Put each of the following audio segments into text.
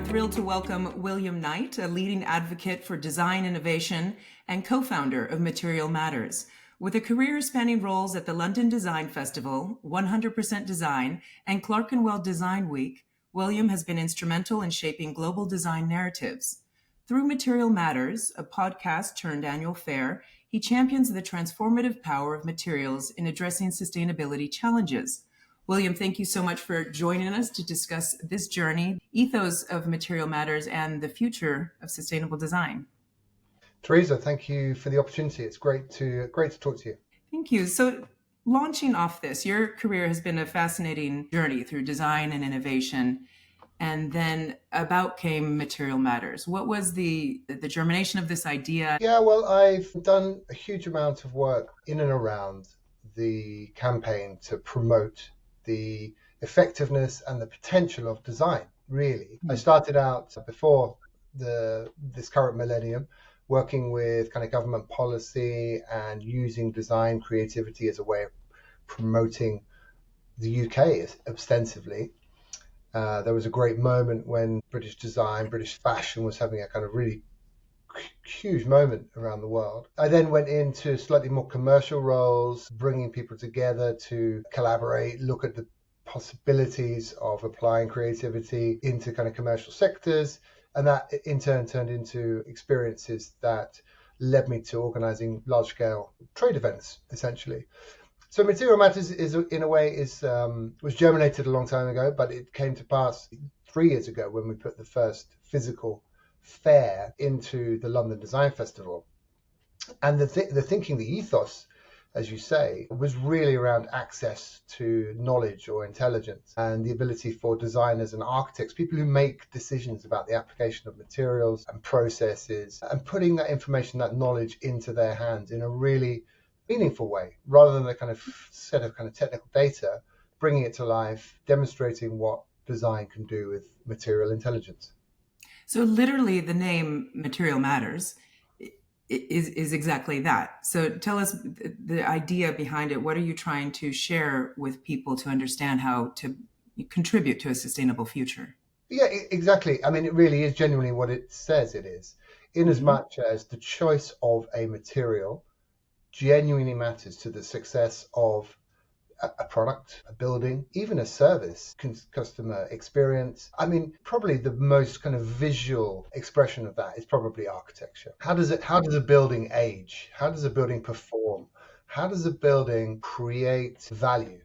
thrilled to welcome William Knight, a leading advocate for design innovation and co-founder of Material Matters. With a career spanning roles at the London Design Festival, 100% Design, and Clerkenwell Design Week, William has been instrumental in shaping global design narratives. Through Material Matters, a podcast turned annual fair, he champions the transformative power of materials in addressing sustainability challenges. William, thank you so much for joining us to discuss this journey, ethos of Material Matters, and the future of sustainable design. Teresa, thank you for the opportunity. It's great to talk to you. Thank you. So, launching off this, your career has been a fascinating journey through design and innovation, and then about came Material Matters. What was the germination of this idea? Yeah, well, I've done a huge amount of work in and around the campaign to promote the effectiveness and the potential of design, really. I started out before this current millennium working with kind of government policy and using design creativity as a way of promoting the UK ostensibly. There was a great moment when British design, British fashion was having a kind of really huge moment around the world. I then went into slightly more commercial roles, bringing people together to collaborate, look at the possibilities of applying creativity into kind of commercial sectors. And that in turn turned into experiences that led me to organizing large-scale trade events, essentially. So Material Matters was germinated a long time ago, but it came to pass 3 years ago when we put the first physical fair into the London Design Festival. And the thinking, the ethos, as you say, was really around access to knowledge or intelligence and the ability for designers and architects, people who make decisions about the application of materials and processes, and putting that information, that knowledge into their hands in a really meaningful way, rather than a kind of set of kind of technical data, bringing it to life, demonstrating what design can do with material intelligence. So literally the name Material Matters is exactly that. So tell us the idea behind it. What are you trying to share with people to understand how to contribute to a sustainable future? Yeah, exactly. I mean, it really is genuinely what it says it is, in as much as the choice of a material genuinely matters to the success of a product, a building, even a service, customer experience. I mean, probably the most kind of visual expression of that is probably architecture. How does a building age? How does a building perform? How does a building create value?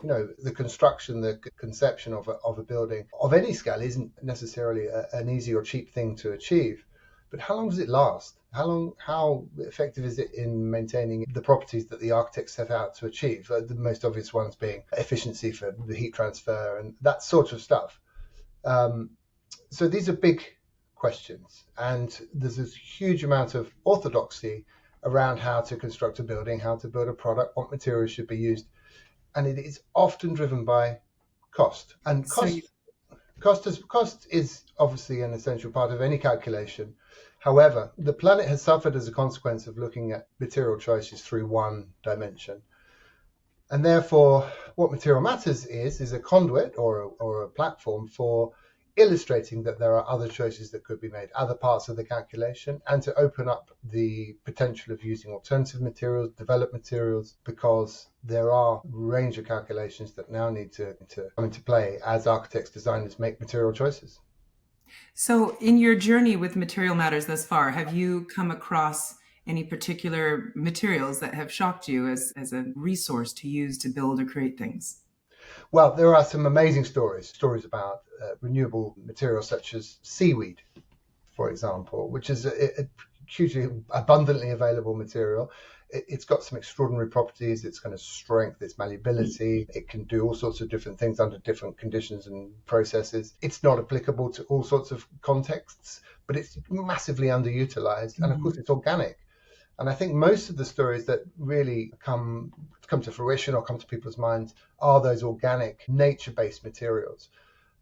You know, the construction, the conception of a building of any scale isn't necessarily an easy or cheap thing to achieve. But how long does it last? How effective is it in maintaining the properties that the architects set out to achieve? The most obvious ones being efficiency for the heat transfer and that sort of stuff. So these are big questions, and there's this huge amount of orthodoxy around how to construct a building, how to build a product, what materials should be used, and it is often driven by cost. And cost is obviously an essential part of any calculation. However, the planet has suffered as a consequence of looking at material choices through one dimension. And therefore, what Material Matters is a conduit or a platform for illustrating that there are other choices that could be made, other parts of the calculation, and to open up the potential of using alternative materials, developed materials, because there are a range of calculations that now need to come into play as architects, designers make material choices. So in your journey with Material Matters thus far, have you come across any particular materials that have shocked you as a resource to use to build or create things? Well, there are some amazing stories about renewable materials such as seaweed, for example, which is a hugely abundantly available material. It's got some extraordinary properties. Its kind of strength, its malleability. It can do all sorts of different things under different conditions and processes. It's not applicable to all sorts of contexts, but it's massively underutilized. And of course, it's organic. And I think most of the stories that really come to fruition or come to people's minds are those organic, nature-based materials.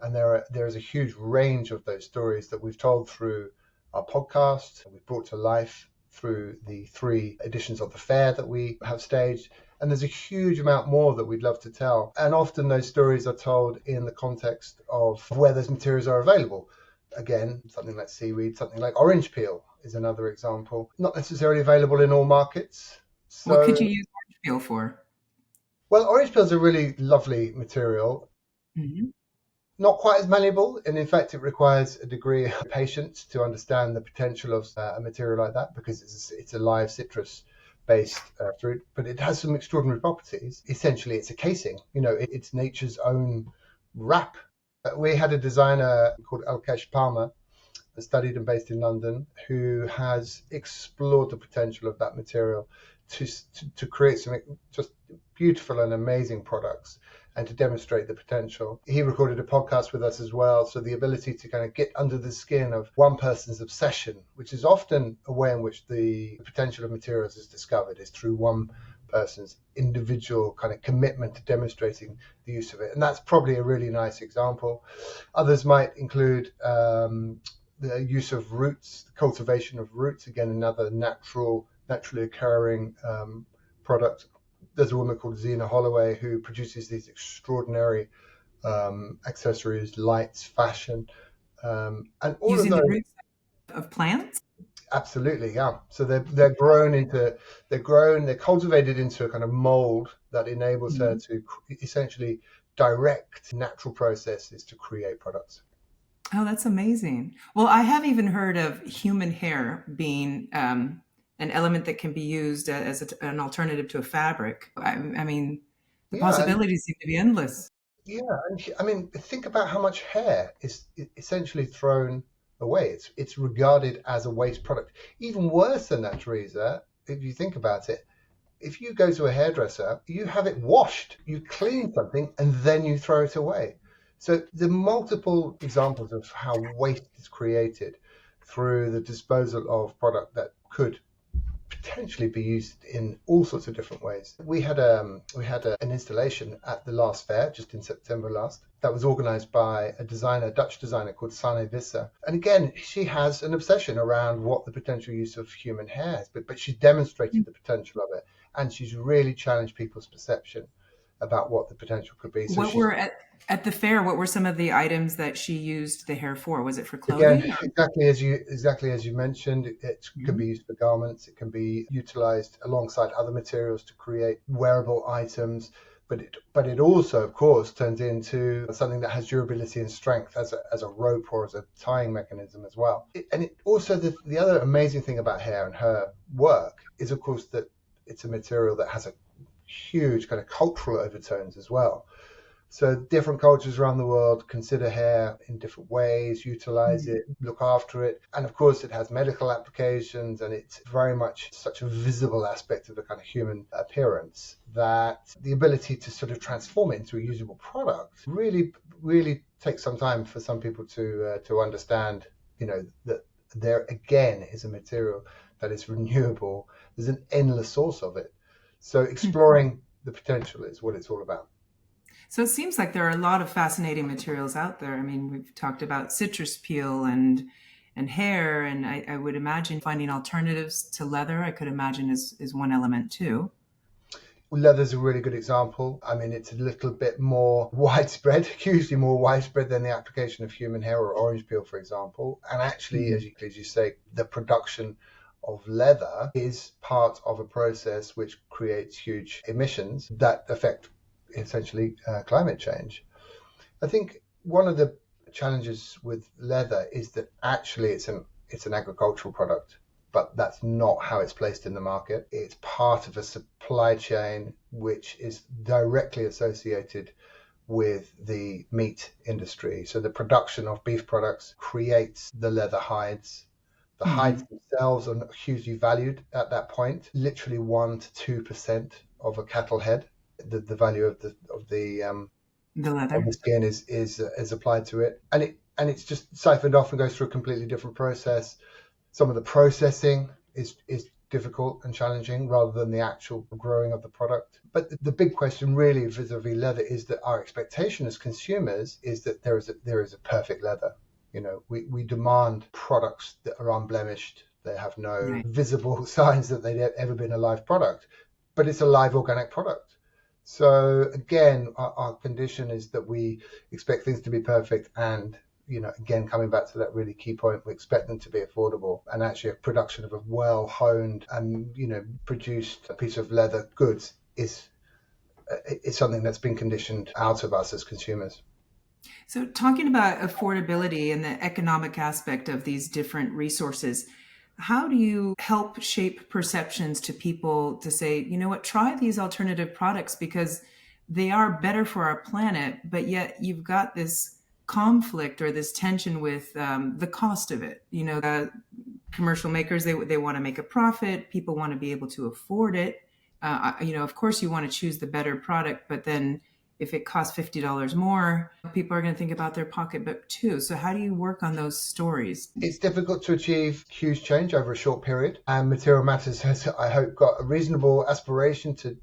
And there is a huge range of those stories that we've told through our podcast, and we've brought to life through the 3 editions of the fair that we have staged. And there's a huge amount more that we'd love to tell. And often those stories are told in the context of where those materials are available. Again, something like seaweed, something like orange peel is another example. Not necessarily available in all markets. What could So, you use orange peel for? well, orange peel is a really lovely material. Hmm. Not quite as malleable, and in fact, it requires a degree of patience to understand the potential of a material like that because it's a live citrus based fruit, but it has some extraordinary properties. Essentially, it's a casing. It's nature's own wrap. We had a designer called Alkesh Palmer, studied and based in London, who has explored the potential of that material to create some just beautiful and amazing products and to demonstrate the potential. He recorded a podcast with us as well. So the ability to kind of get under the skin of one person's obsession, which is often a way in which the potential of materials is discovered, is through one person's individual kind of commitment to demonstrating the use of it. And that's probably a really nice example. Others might include the use of roots, the cultivation of roots, again, another naturally occurring product. There's a woman called Zena Holloway who produces these extraordinary accessories, lights, fashion, and all of Using the those. roots of plants? Absolutely, yeah. So they're cultivated into a kind of mold that enables her Mhm. to essentially direct natural processes to create products. Oh, that's amazing. Well, I have even heard of human hair being an element that can be used as an alternative to a fabric. I mean, the Yeah, and possibilities seem to be endless. yeah, and I mean, think about how much hair is essentially thrown away. It's regarded as a waste product. Even worse than that, Teresa, if you think about it, if you go to a hairdresser, you have it washed, you clean something, and then you throw it away. So the multiple examples of how waste is created through the disposal of product that could potentially be used in all sorts of different ways. We had an installation at the last fair, just in September last, that was organised by a Dutch designer called Sane Visser. And again, she has an obsession around what the potential use of human hair is, but she's demonstrated the potential of it, and she's really challenged people's perception about what the potential could be. So What she's were at the fair? What were some of the items that she used the hair for? Was it for Again, clothing? Or? exactly as you mentioned, it can Mhm. be used for garments. It can be utilized alongside other materials to create wearable items. But it also, of course, turns into something that has durability and strength as a rope or as a tying mechanism as well. And also the other amazing thing about hair and her work is, of course, that it's a material that has a huge kind of cultural overtones as well. So different cultures around the world consider hair in different ways, utilize Mhm. it, look after it. And of course, it has medical applications and it's very much such a visible aspect of the kind of human appearance that the ability to sort of transform it into a usable product really, really takes some time for some people to understand, that there again is a material that is renewable. There's an endless source of it. So exploring the potential is what it's all about. So it seems like there are a lot of fascinating materials out there. I mean, we've talked about citrus peel and hair, and I would imagine finding alternatives to leather. I could imagine is one element too. Leather's a really good example. I mean, it's a little bit more widespread, hugely more widespread than the application of human hair or orange peel, for example. And actually, Mhm. as you say, the production of leather is part of a process which creates huge emissions that affect essentially climate change. I think one of the challenges with leather is that actually it's an agricultural product, but that's not how it's placed in the market. It's part of a supply chain which is directly associated with the meat industry. So the production of beef products creates the leather hides. The hides Mhm. themselves are not hugely valued at that point. Literally 1 to 2% of a cattle head, the value The of the leather. skin is applied to it, and it's just siphoned off and goes through a completely different process. Some of the processing is difficult and challenging rather than the actual growing of the product. But the big question really vis-a-vis leather is that our expectation as consumers is that there is a perfect leather. We demand products that are unblemished. They have no Right. visible signs that they've ever been a live product, but it's a live organic product. So again, our condition is that we expect things to be perfect and again, coming back to that really key point, we expect them to be affordable. And actually a production of a well-honed and, produced piece of leather goods is something that's been conditioned out of us as consumers. So, talking about affordability and the economic aspect of these different resources, how do you help shape perceptions to people to say, you know what, try these alternative products because they are better for our planet, but yet you've got this conflict or this tension with the cost of it. Commercial makers, they want to make a profit. People want to be able to afford it. Of course, you want to choose the better product, but then if it costs $50 more, people are going to think about their pocketbook too. So how do you work on those stories? It's difficult to achieve huge change over a short period. And Material Matters has, I hope, got a reasonable aspiration to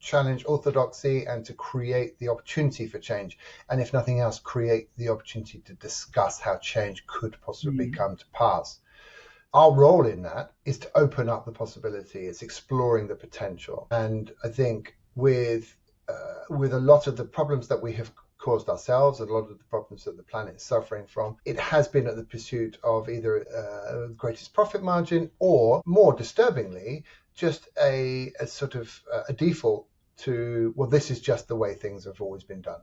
challenge orthodoxy and to create the opportunity for change. And if nothing else, create the opportunity to discuss how change could possibly come to pass. Our role in that is to open up the possibility. It's exploring the potential. And I think with a lot of the problems that we have caused ourselves and a lot of the problems that the planet is suffering from, it has been at the pursuit of either the greatest profit margin or, more disturbingly, just a sort of a default to, well, this is just the way things have always been done.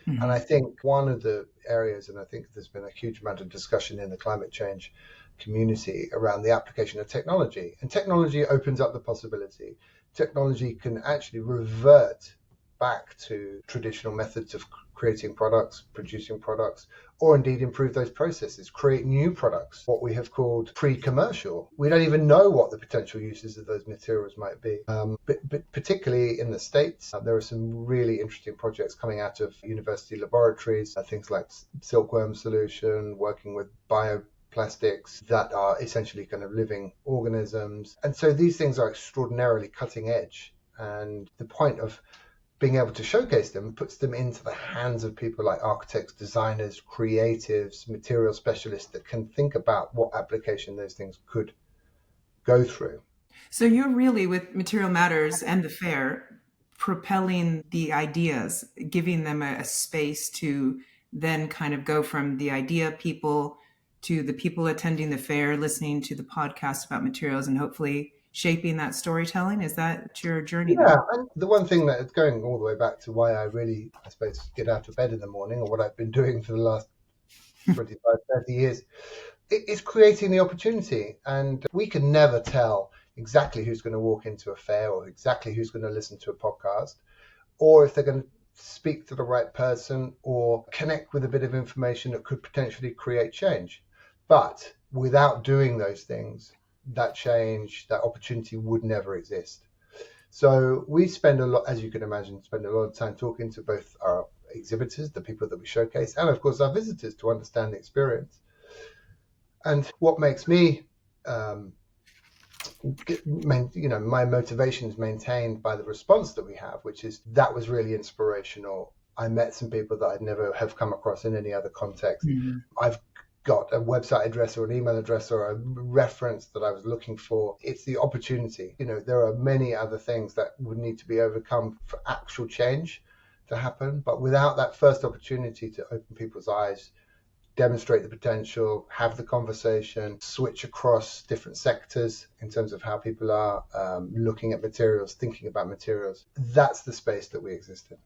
Mm-hmm. And I think one of the areas, and I think there's been a huge amount of discussion in the climate change community around the application of technology. And technology opens up the possibility. Technology can actually revert back to traditional methods of creating products, producing products, or indeed improve those processes, create new products, what we have called pre-commercial. We don't even know what the potential uses of those materials might be. But particularly in the States, there are some really interesting projects coming out of university laboratories, things like silkworm solution, working with bioplastics that are essentially kind of living organisms. And so these things are extraordinarily cutting edge. And the point of being able to showcase them puts them into the hands of people like architects, designers, creatives, material specialists that can think about what application those things could go through. So you're really, with Material Matters and the fair, propelling the ideas, giving them a space to then kind of go from the idea people to the people attending the fair, listening to the podcast about materials, and hopefully shaping that storytelling. Is that your journey? Yeah, and the one thing that is going all the way back to why I really, I suppose, get out of bed in the morning, or what I've been doing for the last 25, 30 years, is creating the opportunity. And we can never tell exactly who's going to walk into a fair or exactly who's going to listen to a podcast, or if they're going to speak to the right person or connect with a bit of information that could potentially create change. But without doing those things, that change, that opportunity would never exist. So we spend a lot, as you can imagine, spend a lot of time talking to both our exhibitors, the people that we showcase, and of course our visitors to understand the experience. And what makes me, my motivation is maintained by the response that we have, which is that was really inspirational. I met some people that I'd never have come across in any other context. Mm-hmm. I've got a website address or an email address or a reference that I was looking for. It's the opportunity. There are many other things that would need to be overcome for actual change to happen. But without that first opportunity to open people's eyes, demonstrate the potential, have the conversation, switch across different sectors in terms of how people are looking at materials, thinking about materials, that's the space that we exist in.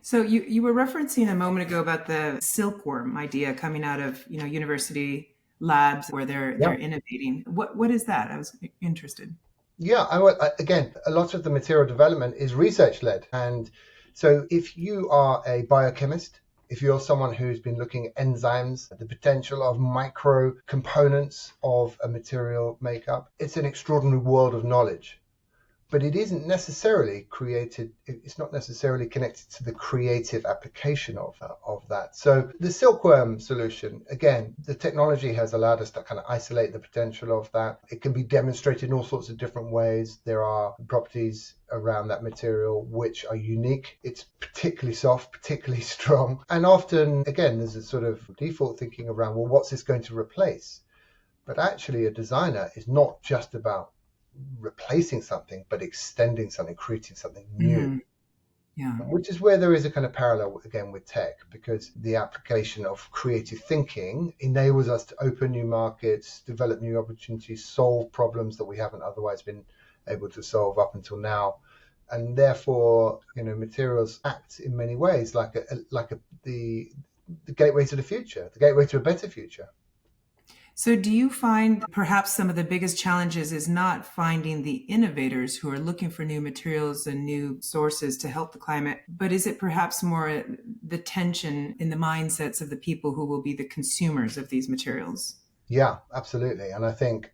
So you were referencing a moment ago about the silkworm idea coming out of university labs where they're innovating. What is that? I was interested. Yeah, again, a lot of the material development is research led, and so if you are a biochemist, if you're someone who's been looking at enzymes, the potential of micro components of a material makeup, it's an extraordinary world of knowledge. But it isn't necessarily created, it's not necessarily connected to the creative application of that. So the silkworm solution, again, the technology has allowed us to kind of isolate the potential of that. It can be demonstrated in all sorts of different ways. There are properties around that material which are unique. It's particularly soft, particularly strong. And often, again, there's a sort of default thinking around, well, what's this going to replace? But actually, a designer is not just about replacing something, but extending something, creating something new. Mm-hmm. Yeah. which is where there is a kind of parallel again with tech, because the application of creative thinking enables us to open new markets, develop new opportunities, solve problems that we haven't otherwise been able to solve up until now. And therefore, materials act in many ways like the gateway to the future, the gateway to a better future. So, do you find perhaps some of the biggest challenges is not finding the innovators who are looking for new materials and new sources to help the climate, but is it perhaps more the tension in the mindsets of the people who will be the consumers of these materials? Yeah, absolutely. And I think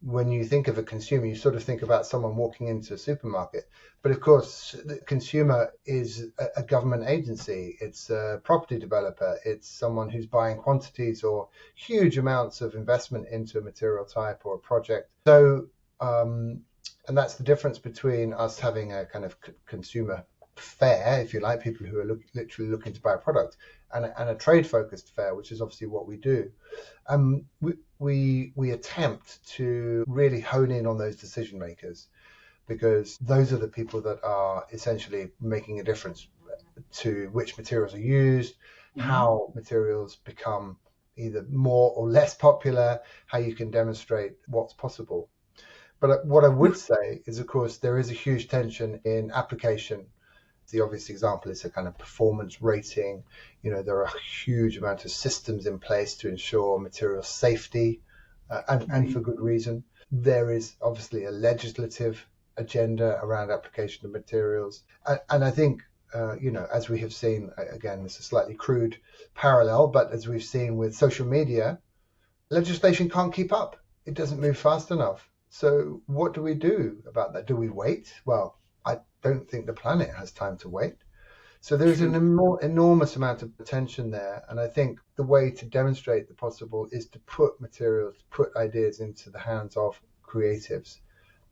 when you think of a consumer, you sort of think about someone walking into a supermarket. But of course, the consumer is a government agency, it's a property developer, it's someone who's buying quantities or huge amounts of investment into a material type or a project. So, and that's the difference between us having a kind of consumer fair, if you like, people who are literally looking to buy a product, and a trade focused fair, which is obviously what we do. We attempt to really hone in on those decision makers, because those are the people that are essentially making a difference to which materials are used, how materials become either more or less popular, how you can demonstrate what's possible. But what I would say is, of course, there is a huge tension in application. The obvious example is a kind of performance rating. There are a huge amount of systems in place to ensure material safety, and for good reason. There is obviously a legislative agenda around application of materials. And I think, as we have seen, again, this is a slightly crude parallel, but as we've seen with social media, legislation can't keep up. It doesn't move fast enough. So what do we do about that? Do we wait? Well, I don't think the planet has time to wait. So there's an enormous amount of potential there. And I think the way to demonstrate the possible is to put materials, put ideas into the hands of creatives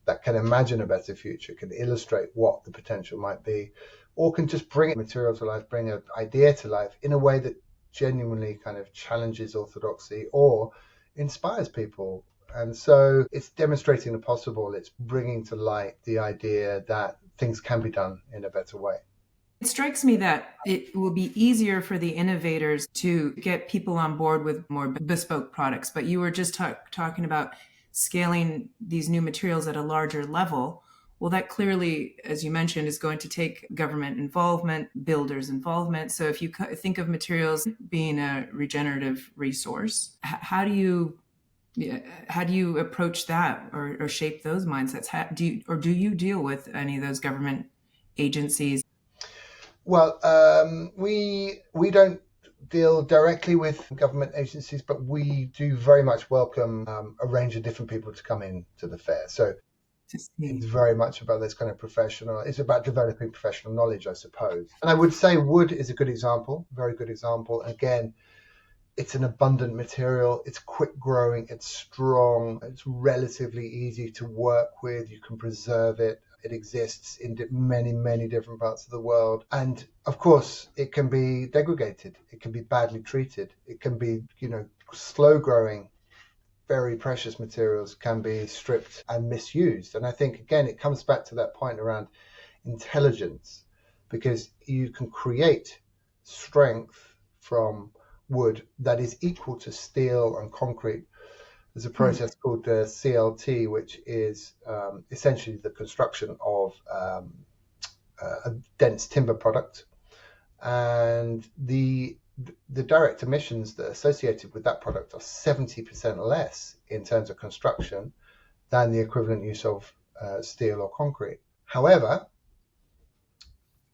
that can imagine a better future, can illustrate what the potential might be, or can just bring material to life, bring an idea to life in a way that genuinely kind of challenges orthodoxy or inspires people. And so it's demonstrating the possible. It's bringing to light the idea that things can be done in a better way. It strikes me that it will be easier for the innovators to get people on board with more bespoke products. But you were just talking about scaling these new materials at a larger level. Well, that clearly, as you mentioned, is going to take government involvement, builders' involvement. So if you think of materials being a regenerative resource, how do you approach that or shape those mindsets? Do you deal with any of those government agencies? Well, we don't deal directly with government agencies, but we do very much welcome a range of different people to come in to the fair. So it's very much about this kind of professional. It's about developing professional knowledge, I suppose. And I would say wood is a good example, very good example. Again, it's an abundant material. It's quick growing. It's strong. It's relatively easy to work with. You can preserve it. It exists in many, many different parts of the world. And of course, it can be degraded. It can be badly treated. It can be, slow growing. Very precious materials can be stripped and misused. And I think, again, it comes back to that point around intelligence, because you can create strength from wood that is equal to steel and concrete. There's a process called CLT, which is essentially the construction of a dense timber product, and the direct emissions that are associated with that product are 70% less in terms of construction than the equivalent use of steel or concrete. However,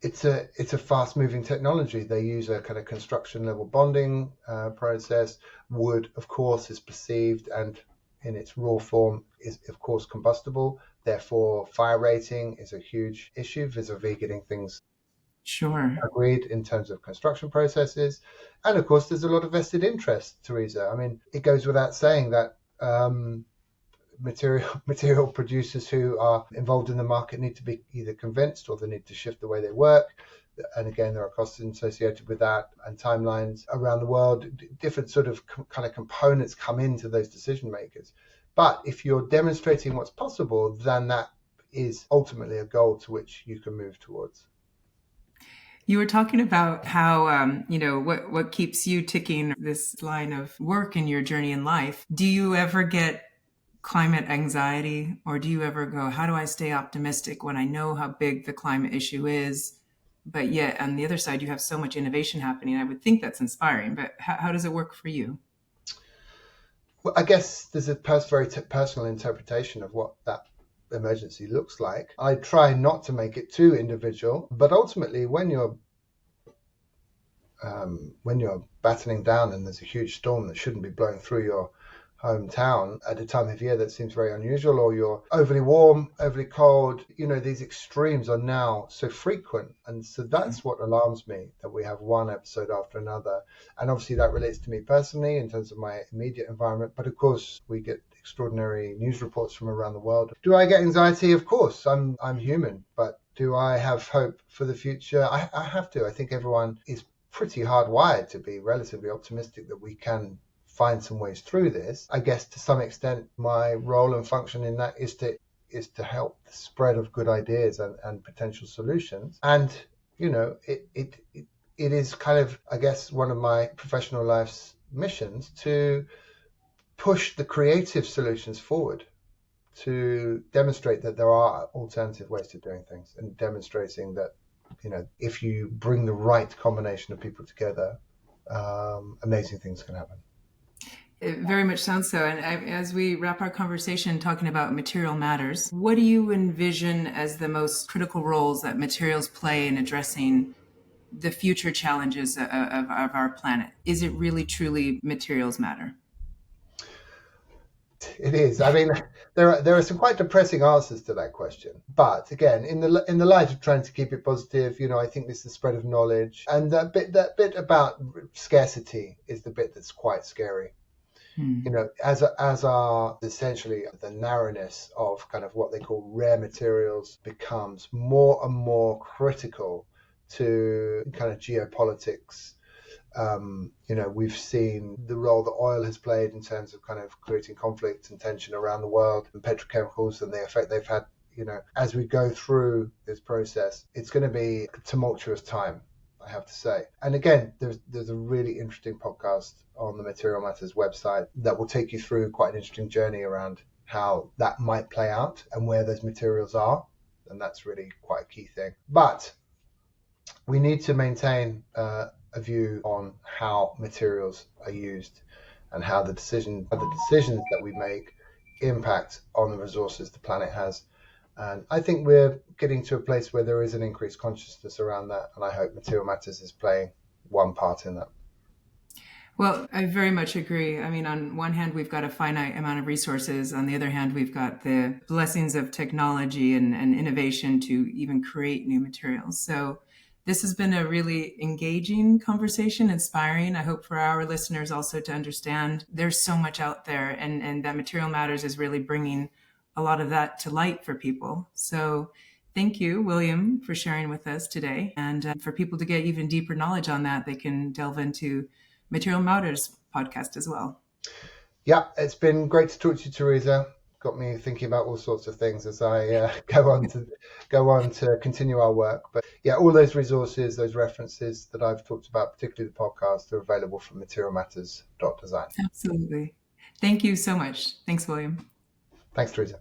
it's a fast-moving technology. They use a kind of construction-level bonding process. Wood, of course, is perceived and in its raw form is, of course, combustible. Therefore, fire rating is a huge issue vis-a-vis getting things agreed in terms of construction processes. And, of course, there's a lot of vested interest, Teresa. I mean, it goes without saying that material producers who are involved in the market need to be either convinced or they need to shift the way they work. And again, there are costs associated with that and timelines around the world. Different sort of kind of components come into those decision makers. But if you're demonstrating what's possible, then that is ultimately a goal to which you can move towards. You were talking about how, what keeps you ticking this line of work in your journey in life. Do you ever get climate anxiety, or do you ever go, how do I stay optimistic when I know how big the climate issue is? But yet, on the other side, you have so much innovation happening. I would think that's inspiring, but how does it work for you? Well, I guess there's a very personal interpretation of what that emergency looks like. I try not to make it too individual, but ultimately, when you're battling down and there's a huge storm that shouldn't be blowing through your hometown at a time of year that seems very unusual, or you're overly warm, overly cold, these extremes are now so frequent. And so that's what alarms me, that we have one episode after another. And obviously that relates to me personally in terms of my immediate environment. But of course, we get extraordinary news reports from around the world. Do I get anxiety? Of course, I'm human. But do I have hope for the future? I have to. I think everyone is pretty hardwired to be relatively optimistic that we can find some ways through this. I guess to some extent my role and function in that is to help the spread of good ideas and potential solutions. And it is kind of, I guess, one of my professional life's missions to push the creative solutions forward, to demonstrate that there are alternative ways to doing things, and demonstrating that if you bring the right combination of people together, amazing things can happen. It very much sounds so. And as we wrap our conversation talking about material matters, what do you envision as the most critical roles that materials play in addressing the future challenges of our planet? Is it really truly materials matter? It is. I mean, there are some quite depressing answers to that question. But again, in the light of trying to keep it positive, I think this is the spread of knowledge, and that bit about scarcity is the bit that's quite scary. As are essentially the narrowness of kind of what they call rare materials becomes more and more critical to kind of geopolitics. We've seen the role that oil has played in terms of kind of creating conflict and tension around the world, and petrochemicals and the effect they've had. As we go through this process, it's going to be a tumultuous time, I have to say. And again, there's a really interesting podcast on the Material Matters website that will take you through quite an interesting journey around how that might play out and where those materials are. And that's really quite a key thing. But we need to maintain a view on how materials are used and how the decisions that we make impact on the resources the planet has. And I think we're getting to a place where there is an increased consciousness around that, and I hope Material Matters is playing one part in that. Well, I very much agree. I mean, on one hand, we've got a finite amount of resources. On the other hand, we've got the blessings of technology and innovation to even create new materials. So this has been a really engaging conversation, inspiring. I hope for our listeners also to understand there's so much out there, and that Material Matters is really bringing a lot of that to light for people. So thank you, William, for sharing with us today. And for people to get even deeper knowledge on that, they can delve into Material Matters podcast as well. Yeah, it's been great to talk to you, Teresa. Got me thinking about all sorts of things as I go on to continue our work. But yeah, all those resources, those references that I've talked about, particularly the podcast, are available from MaterialsMatter.Design. Absolutely. Thank you so much. Thanks, William. Thanks, Teresa.